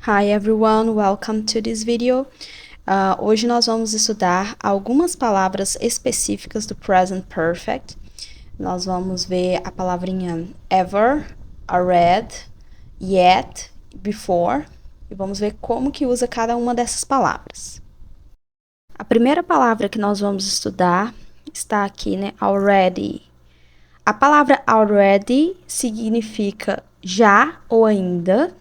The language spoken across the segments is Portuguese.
Hi everyone, welcome to this video. Hoje nós vamos estudar algumas palavras específicas do Present Perfect. Nós vamos ver a palavrinha ever, already, yet, before, e vamos ver como que usa cada uma dessas palavras. A primeira palavra que nós vamos estudar está aqui, né? Already. A palavra already significa já ou ainda.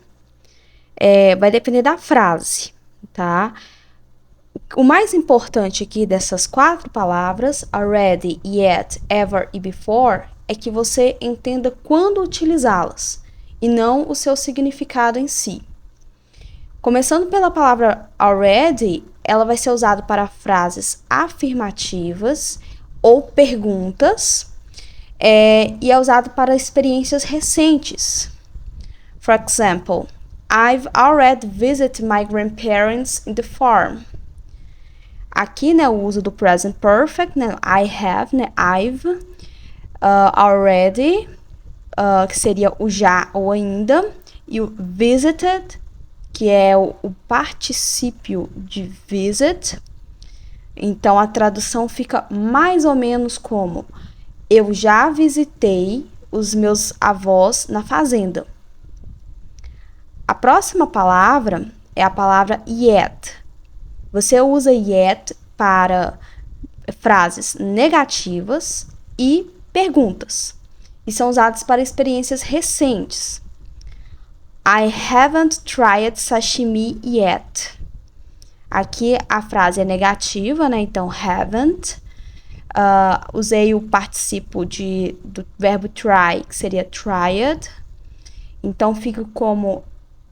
Vai depender da frase, tá? O mais importante aqui dessas quatro palavras, already, yet, ever e before, é que você entenda quando utilizá-las e não o seu significado em si. Começando pela palavra already, ela vai ser usada para frases afirmativas ou perguntas e é usado para experiências recentes. For example, I've already visited my grandparents in the farm. Aqui, né, o uso do present perfect, né, I have, né, I've, already, que seria o já ou ainda, e o visited, que é o particípio de visit. Então, a tradução fica mais ou menos como: eu já visitei os meus avós na fazenda. A próxima palavra é a palavra yet. Você usa yet para frases negativas e perguntas. E são usadas para experiências recentes. I haven't tried sashimi yet. Aqui a frase é negativa, né? Então, haven't. Usei o particípio do verbo try, que seria tried. Então, fica como: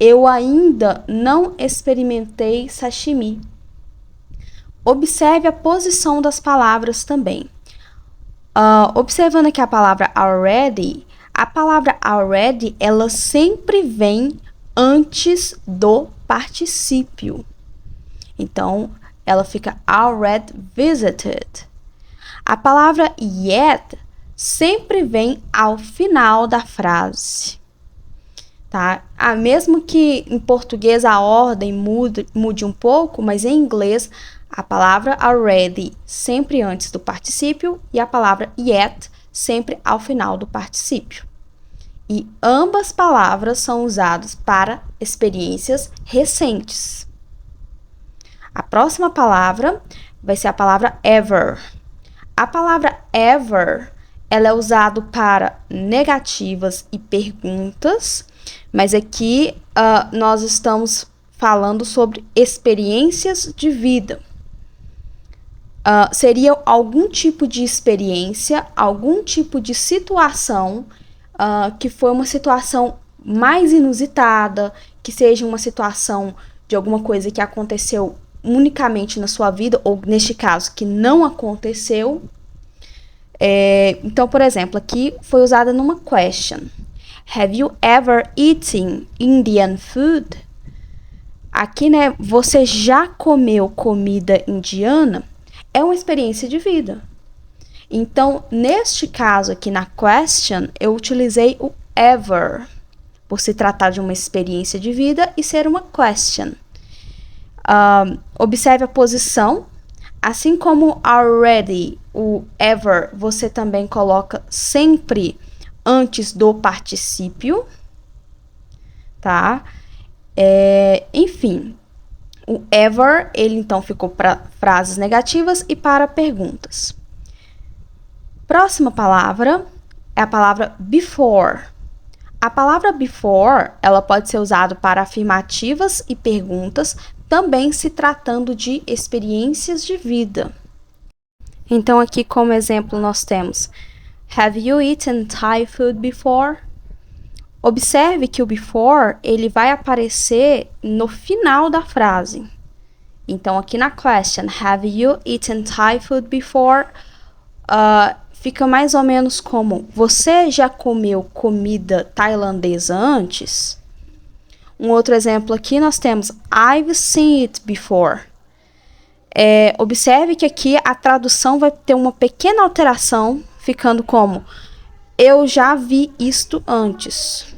eu ainda não experimentei sashimi. Observe a posição das palavras também. Observando aqui a palavra already, ela sempre vem antes do particípio. Então, ela fica already visited. A palavra yet sempre vem ao final da frase. Tá? Mesmo que em português a ordem mude um pouco, mas em inglês a palavra already sempre antes do particípio e a palavra yet sempre ao final do particípio. E ambas palavras são usadas para experiências recentes. A próxima palavra vai ser a palavra ever. A palavra ever, ela é usada para negativas e perguntas, mas aqui nós estamos falando sobre experiências de vida. Seria algum tipo de experiência, algum tipo de situação que foi uma situação mais inusitada, que seja uma situação de alguma coisa que aconteceu unicamente na sua vida, ou neste caso, que não aconteceu. Então, por exemplo, aqui foi usada numa question. Have you ever eaten Indian food? Aqui, né, você já comeu comida indiana? É uma experiência de vida. Então, neste caso aqui na question, eu utilizei o ever, por se tratar de uma experiência de vida e ser uma question. Observe a posição. Assim como already, o ever, você também coloca sempre antes do particípio, tá? Enfim, o ever, ele então ficou para frases negativas e para perguntas. Próxima palavra é a palavra before. A palavra before, ela pode ser usada para afirmativas e perguntas, também se tratando de experiências de vida. Então, aqui como exemplo nós temos: Have you eaten Thai food before? Observe que o before, ele vai aparecer no final da frase. Então, aqui na question, Have you eaten Thai food before? Fica mais ou menos como: você já comeu comida tailandesa antes? Um outro exemplo aqui nós temos I've seen it before. Observe que aqui a tradução vai ter uma pequena alteração, ficando como: eu já vi isto antes.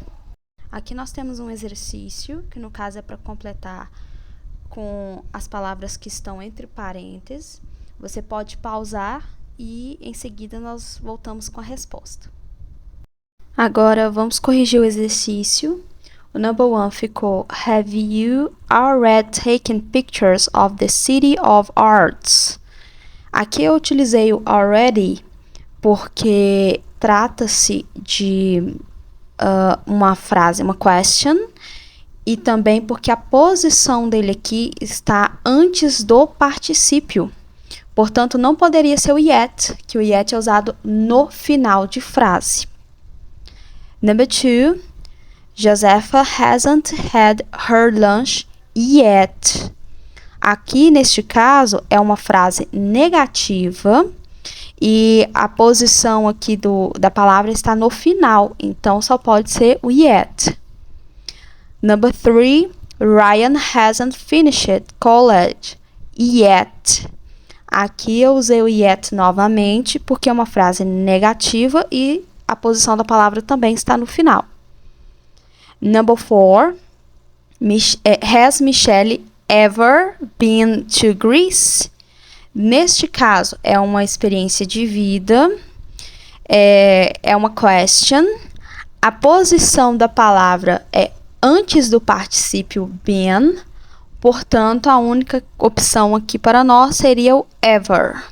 Aqui nós temos um exercício, que no caso é para completar com as palavras que estão entre parênteses. Você pode pausar e em seguida nós voltamos com a resposta. Agora vamos corrigir o exercício. O number 1 ficou: Have you already taken pictures of the City of Arts? Aqui eu utilizei o already porque trata-se de uma frase, uma question, e também porque a posição dele aqui está antes do particípio. Portanto, não poderia ser o yet, que o yet é usado no final de frase. Number 2, Josefa hasn't had her lunch yet. Aqui, neste caso, é uma frase negativa e a posição aqui da palavra está no final, então só pode ser o yet. Number 3, Ryan hasn't finished college yet. Aqui eu usei o yet novamente porque é uma frase negativa e a posição da palavra também está no final. Number 4, has Michelle ever been to Greece? Neste caso, é uma experiência de vida, é uma question. A posição da palavra é antes do particípio been, portanto, a única opção aqui para nós seria o ever.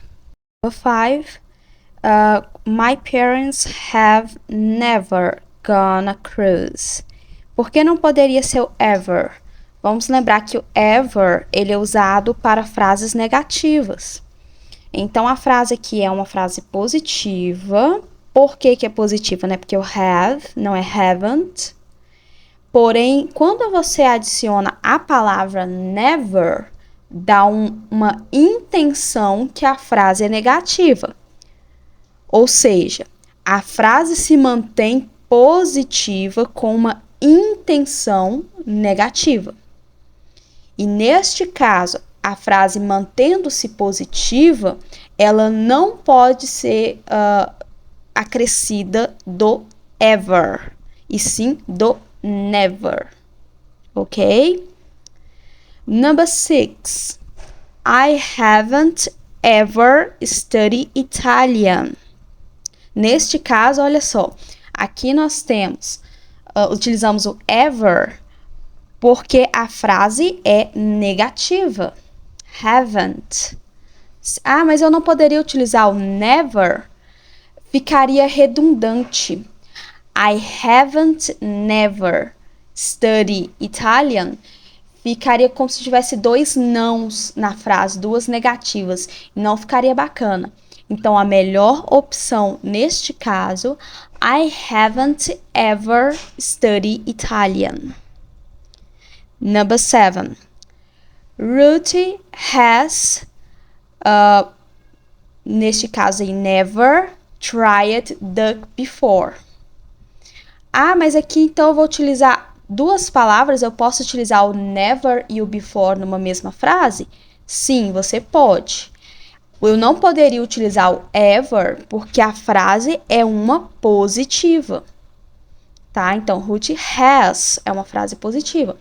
Number 5, my parents have never gone a cruise. Por que não poderia ser o ever? Vamos lembrar que o ever, ele é usado para frases negativas. Então, a frase aqui é uma frase positiva. Por que é positiva, né? Porque o have não é haven't. Porém, quando você adiciona a palavra never, dá uma intenção que a frase é negativa. Ou seja, a frase se mantém positiva com uma intenção negativa. E neste caso, a frase mantendo-se positiva, ela não pode ser acrescida do ever, e sim do never. Ok? Number 6. I haven't ever studied Italian. Neste caso, olha só, aqui nós temos, utilizamos o ever porque a frase é negativa. Haven't. Ah, mas eu não poderia utilizar o never? Ficaria redundante. I haven't never studied Italian. Ficaria como se tivesse dois nãos na frase, duas negativas. Não ficaria bacana. Então, a melhor opção neste caso, I haven't ever studied Italian. Number 7. Ruth has, neste caso aí, never tried duck before. Ah, mas aqui então eu vou utilizar duas palavras, eu posso utilizar o never e o before numa mesma frase? Sim, você pode. Eu não poderia utilizar o ever porque a frase é uma positiva. Tá? Então, Ruth has é uma frase positiva.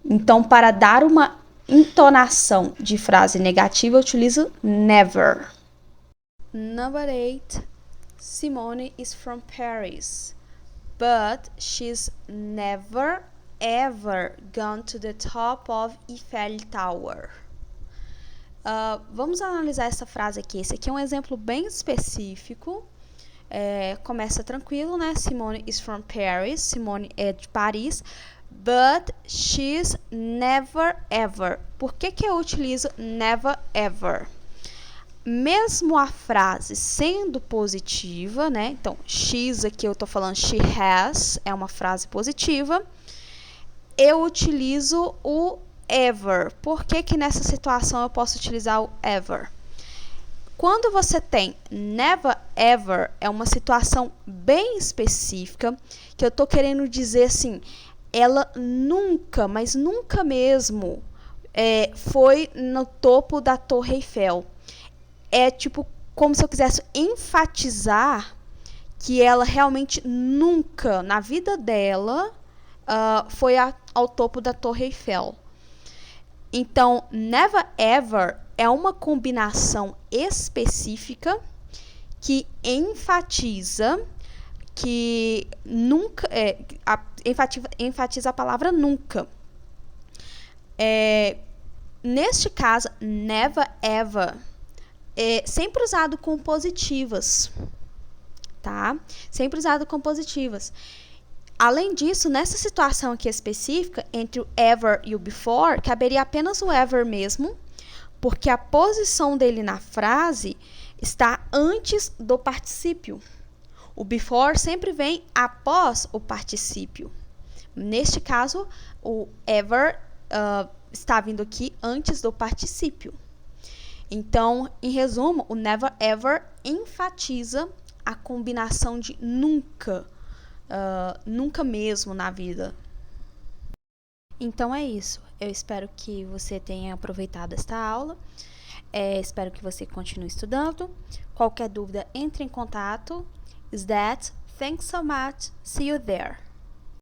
Então, para dar uma entonação de frase negativa, eu utilizo never. Number 8. Simone is from Paris, but she's never ever gone to the top of Eiffel Tower. Vamos analisar essa frase aqui. Esse aqui é um exemplo bem específico. Começa tranquilo, né? Simone is from Paris. Simone é de Paris. But she's never ever. Por que eu utilizo never ever? Mesmo a frase sendo positiva, né? Então, she's aqui eu tô falando she has, é uma frase positiva. Eu utilizo o ever. Por que nessa situação eu posso utilizar o ever? Quando você tem never ever, é uma situação bem específica, que eu tô querendo dizer assim, ela nunca, mas nunca mesmo, foi no topo da Torre Eiffel. É tipo como se eu quisesse enfatizar que ela realmente nunca, na vida dela, foi ao topo da Torre Eiffel. Então, never ever é uma combinação específica que enfatiza que nunca enfatiza a palavra nunca. Neste caso, never ever é sempre usado com positivas, tá? Sempre usado com positivas. Além disso, nessa situação aqui específica, entre o ever e o before, caberia apenas o ever mesmo, porque a posição dele na frase está antes do particípio. O before sempre vem após o particípio. Neste caso, o ever está vindo aqui antes do particípio. Então, em resumo, o never ever enfatiza a combinação de nunca, nunca mesmo na vida. Então é isso. Eu espero que você tenha aproveitado esta aula. Espero que você continue estudando. Qualquer dúvida, entre em contato. Is that? Thanks so much. See you there.